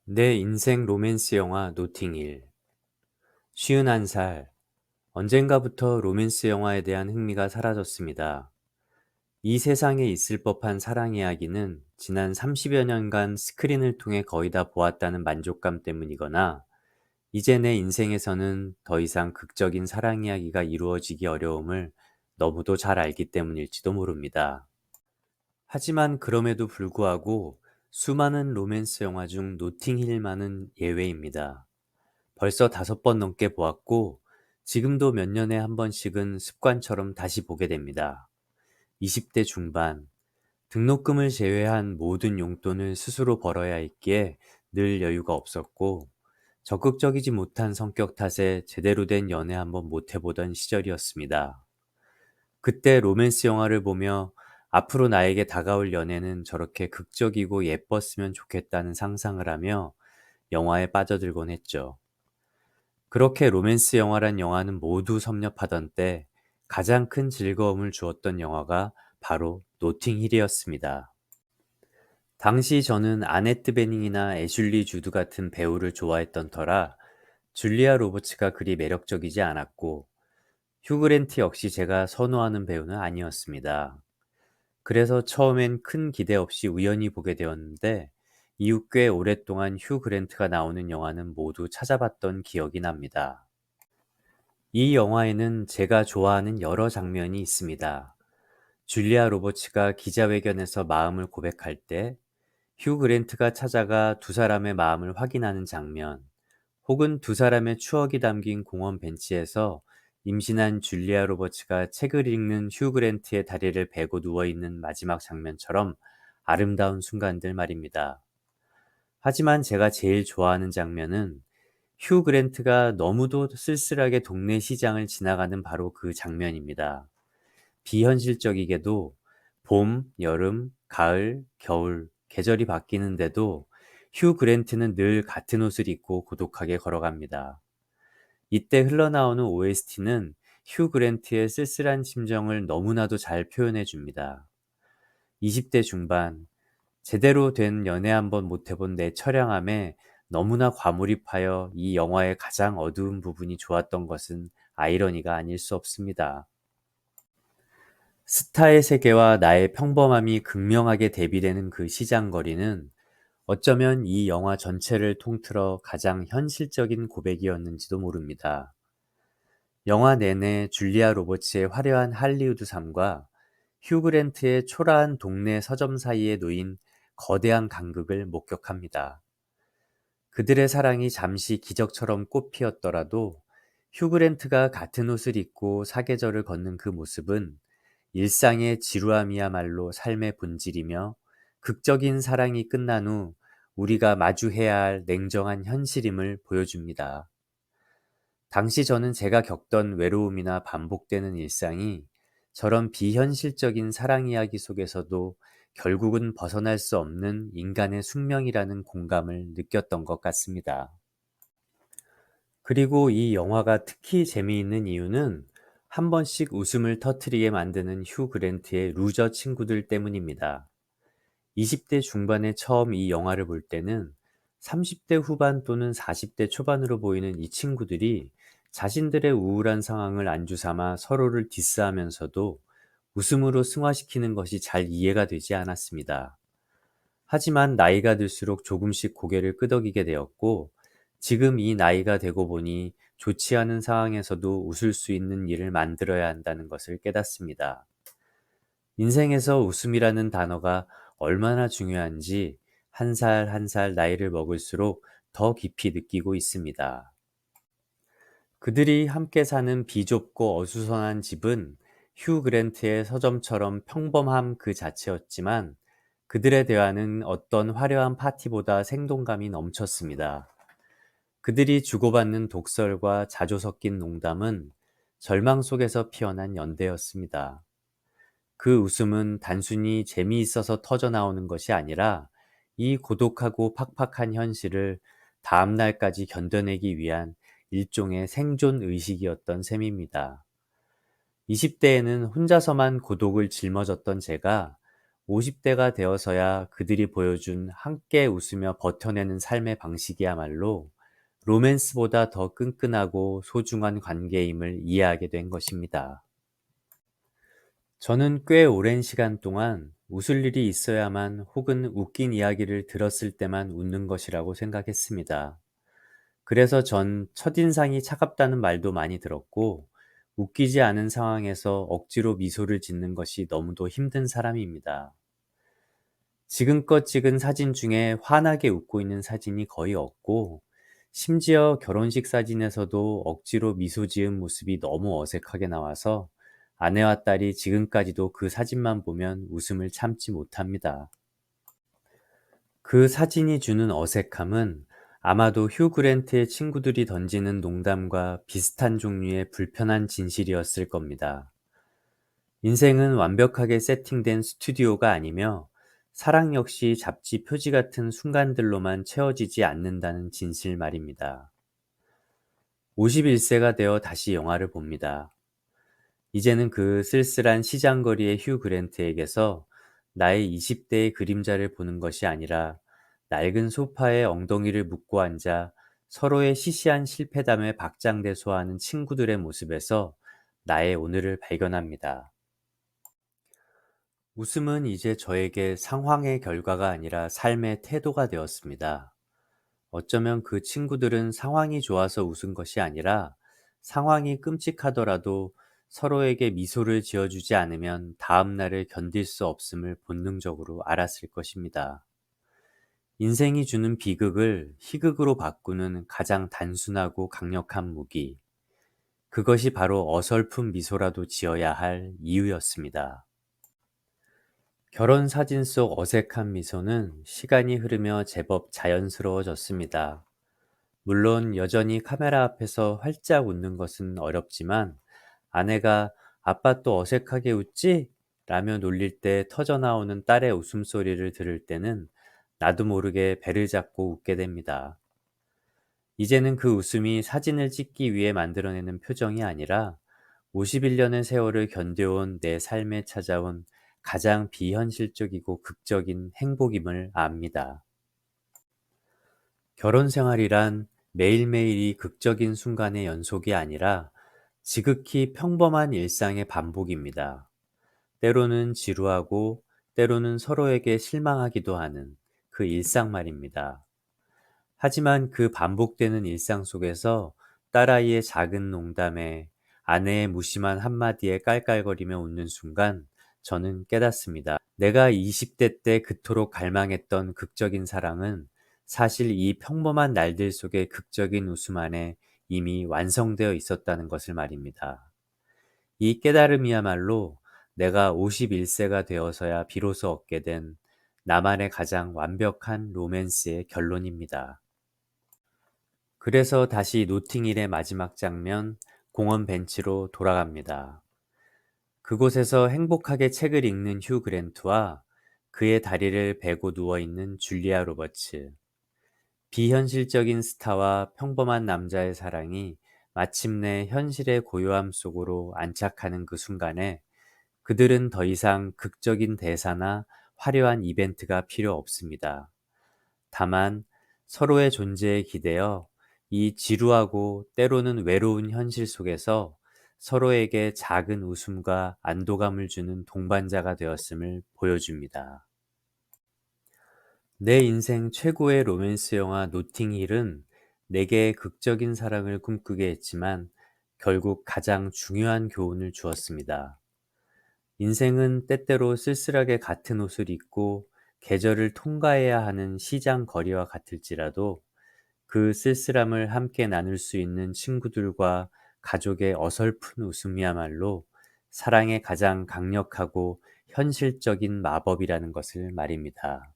내 인생 로맨스 영화 노팅힐. 51살. 언젠가부터 로맨스 영화에 대한 흥미가 사라졌습니다. 이 세상에 있을 법한 사랑 이야기는 지난 30여 년간 스크린을 통해 거의 다 보았다는 만족감 때문이거나, 이제 내 인생에서는 더 이상 극적인 사랑 이야기가 이루어지기 어려움을 너무도 잘 알기 때문일지도 모릅니다. 하지만 그럼에도 불구하고 수많은 로맨스 영화 중 노팅힐만은 예외입니다. 벌써 5번 넘게 보았고, 지금도 몇 년에 한 번씩은 습관처럼 다시 보게 됩니다. 20대 중반, 등록금을 제외한 모든 용돈을 스스로 벌어야 했기에 늘 여유가 없었고, 적극적이지 못한 성격 탓에 제대로 된 연애 한번 못 해보던 시절이었습니다. 그때 로맨스 영화를 보며 앞으로 나에게 다가올 연애는 저렇게 극적이고 예뻤으면 좋겠다는 상상을 하며 영화에 빠져들곤 했죠. 그렇게 로맨스 영화란 영화는 모두 섭렵하던 때 가장 큰 즐거움을 주었던 영화가 바로 노팅힐이었습니다. 당시 저는 아네트 베닝이나 애슐리 주드 같은 배우를 좋아했던 터라 줄리아 로버츠가 그리 매력적이지 않았고, 휴그랜트 역시 제가 선호하는 배우는 아니었습니다. 그래서 처음엔 큰 기대 없이 우연히 보게 되었는데, 이후 꽤 오랫동안 휴 그랜트가 나오는 영화는 모두 찾아봤던 기억이 납니다. 이 영화에는 제가 좋아하는 여러 장면이 있습니다. 줄리아 로버츠가 기자회견에서 마음을 고백할 때, 휴 그랜트가 찾아가 두 사람의 마음을 확인하는 장면, 혹은 두 사람의 추억이 담긴 공원 벤치에서 임신한 줄리아 로버츠가 책을 읽는 휴 그랜트의 다리를 베고 누워있는 마지막 장면처럼 아름다운 순간들 말입니다. 하지만 제가 제일 좋아하는 장면은 휴 그랜트가 너무도 쓸쓸하게 동네 시장을 지나가는 바로 그 장면입니다. 비현실적이게도 봄, 여름, 가을, 겨울, 계절이 바뀌는데도 휴 그랜트는 늘 같은 옷을 입고 고독하게 걸어갑니다. 이때 흘러나오는 OST는 휴 그랜트의 쓸쓸한 심정을 너무나도 잘 표현해 줍니다. 20대 중반, 제대로 된 연애 한번 못 해본 내 처량함에 너무나 과몰입하여 이 영화의 가장 어두운 부분이 좋았던 것은 아이러니가 아닐 수 없습니다. 스타의 세계와 나의 평범함이 극명하게 대비되는 그 시장거리는 어쩌면 이 영화 전체를 통틀어 가장 현실적인 고백이었는지도 모릅니다. 영화 내내 줄리아 로버츠의 화려한 할리우드 삶과 휴 그랜트의 초라한 동네 서점 사이에 놓인 거대한 간극을 목격합니다. 그들의 사랑이 잠시 기적처럼 꽃피었더라도 휴 그랜트가 같은 옷을 입고 사계절을 걷는 그 모습은 일상의 지루함이야말로 삶의 본질이며, 극적인 사랑이 끝난 후 우리가 마주해야 할 냉정한 현실임을 보여줍니다. 당시 저는 제가 겪던 외로움이나 반복되는 일상이 저런 비현실적인 사랑 이야기 속에서도 결국은 벗어날 수 없는 인간의 숙명이라는 공감을 느꼈던 것 같습니다. 그리고 이 영화가 특히 재미있는 이유는 한 번씩 웃음을 터뜨리게 만드는 휴 그랜트의 루저 친구들 때문입니다. 20대 중반에 처음 이 영화를 볼 때는 30대 후반 또는 40대 초반으로 보이는 이 친구들이 자신들의 우울한 상황을 안주 삼아 서로를 디스하면서도 웃음으로 승화시키는 것이 잘 이해가 되지 않았습니다. 하지만 나이가 들수록 조금씩 고개를 끄덕이게 되었고, 지금 이 나이가 되고 보니 좋지 않은 상황에서도 웃을 수 있는 일을 만들어야 한다는 것을 깨닫습니다. 인생에서 웃음이라는 단어가 얼마나 중요한지 한 살 한 살 나이를 먹을수록 더 깊이 느끼고 있습니다. 그들이 함께 사는 비좁고 어수선한 집은 휴 그랜트의 서점처럼 평범함 그 자체였지만, 그들의 대화는 어떤 화려한 파티보다 생동감이 넘쳤습니다. 그들이 주고받는 독설과 자조 섞인 농담은 절망 속에서 피어난 연대였습니다. 그 웃음은 단순히 재미있어서 터져나오는 것이 아니라 이 고독하고 팍팍한 현실을 다음 날까지 견뎌내기 위한 일종의 생존 의식이었던 셈입니다. 20대에는 혼자서만 고독을 짊어졌던 제가 50대가 되어서야 그들이 보여준 함께 웃으며 버텨내는 삶의 방식이야말로 로맨스보다 더 끈끈하고 소중한 관계임을 이해하게 된 것입니다. 저는 꽤 오랜 시간 동안 웃을 일이 있어야만 혹은 웃긴 이야기를 들었을 때만 웃는 것이라고 생각했습니다. 그래서 전 첫인상이 차갑다는 말도 많이 들었고, 웃기지 않은 상황에서 억지로 미소를 짓는 것이 너무도 힘든 사람입니다. 지금껏 찍은 사진 중에 환하게 웃고 있는 사진이 거의 없고, 심지어 결혼식 사진에서도 억지로 미소 지은 모습이 너무 어색하게 나와서 아내와 딸이 지금까지도 그 사진만 보면 웃음을 참지 못합니다. 그 사진이 주는 어색함은 아마도 휴 그랜트의 친구들이 던지는 농담과 비슷한 종류의 불편한 진실이었을 겁니다. 인생은 완벽하게 세팅된 스튜디오가 아니며 사랑 역시 잡지 표지 같은 순간들로만 채워지지 않는다는 진실 말입니다. 51세가 되어 다시 영화를 봅니다. 이제는 그 쓸쓸한 시장거리의 휴 그랜트에게서 나의 20대의 그림자를 보는 것이 아니라 낡은 소파에 엉덩이를 묶고 앉아 서로의 시시한 실패담에 박장대소하는 친구들의 모습에서 나의 오늘을 발견합니다. 웃음은 이제 저에게 상황의 결과가 아니라 삶의 태도가 되었습니다. 어쩌면 그 친구들은 상황이 좋아서 웃은 것이 아니라 상황이 끔찍하더라도 서로에게 미소를 지어주지 않으면 다음 날을 견딜 수 없음을 본능적으로 알았을 것입니다. 인생이 주는 비극을 희극으로 바꾸는 가장 단순하고 강력한 무기. 그것이 바로 어설픈 미소라도 지어야 할 이유였습니다. 결혼 사진 속 어색한 미소는 시간이 흐르며 제법 자연스러워졌습니다. 물론 여전히 카메라 앞에서 활짝 웃는 것은 어렵지만 아내가 "아빠 또 어색하게 웃지?" 라며 놀릴 때 터져나오는 딸의 웃음소리를 들을 때는 나도 모르게 배를 잡고 웃게 됩니다. 이제는 그 웃음이 사진을 찍기 위해 만들어내는 표정이 아니라 51년의 세월을 견뎌온 내 삶에 찾아온 가장 비현실적이고 극적인 행복임을 압니다. 결혼 생활이란 매일매일이 극적인 순간의 연속이 아니라 지극히 평범한 일상의 반복입니다. 때로는 지루하고 때로는 서로에게 실망하기도 하는 그 일상 말입니다. 하지만 그 반복되는 일상 속에서 딸아이의 작은 농담에 아내의 무심한 한마디에 깔깔거리며 웃는 순간 저는 깨닫습니다. 내가 20대 때 그토록 갈망했던 극적인 사랑은 사실 이 평범한 날들 속의 극적인 웃음 안에 이미 완성되어 있었다는 것을 말입니다. 이 깨달음이야말로 내가 51세가 되어서야 비로소 얻게 된 나만의 가장 완벽한 로맨스의 결론입니다. 그래서 다시 노팅힐의 마지막 장면, 공원 벤치로 돌아갑니다. 그곳에서 행복하게 책을 읽는 휴 그랜트와 그의 다리를 베고 누워있는 줄리아 로버츠. 비현실적인 스타와 평범한 남자의 사랑이 마침내 현실의 고요함 속으로 안착하는 그 순간에 그들은 더 이상 극적인 대사나 화려한 이벤트가 필요 없습니다. 다만 서로의 존재에 기대어 이 지루하고 때로는 외로운 현실 속에서 서로에게 작은 웃음과 안도감을 주는 동반자가 되었음을 보여줍니다. 내 인생 최고의 로맨스 영화 노팅힐은 내게 극적인 사랑을 꿈꾸게 했지만 결국 가장 중요한 교훈을 주었습니다. 인생은 때때로 쓸쓸하게 같은 옷을 입고 계절을 통과해야 하는 시장 거리와 같을지라도 그 쓸쓸함을 함께 나눌 수 있는 친구들과 가족의 어설픈 웃음이야말로 사랑의 가장 강력하고 현실적인 마법이라는 것을 말입니다.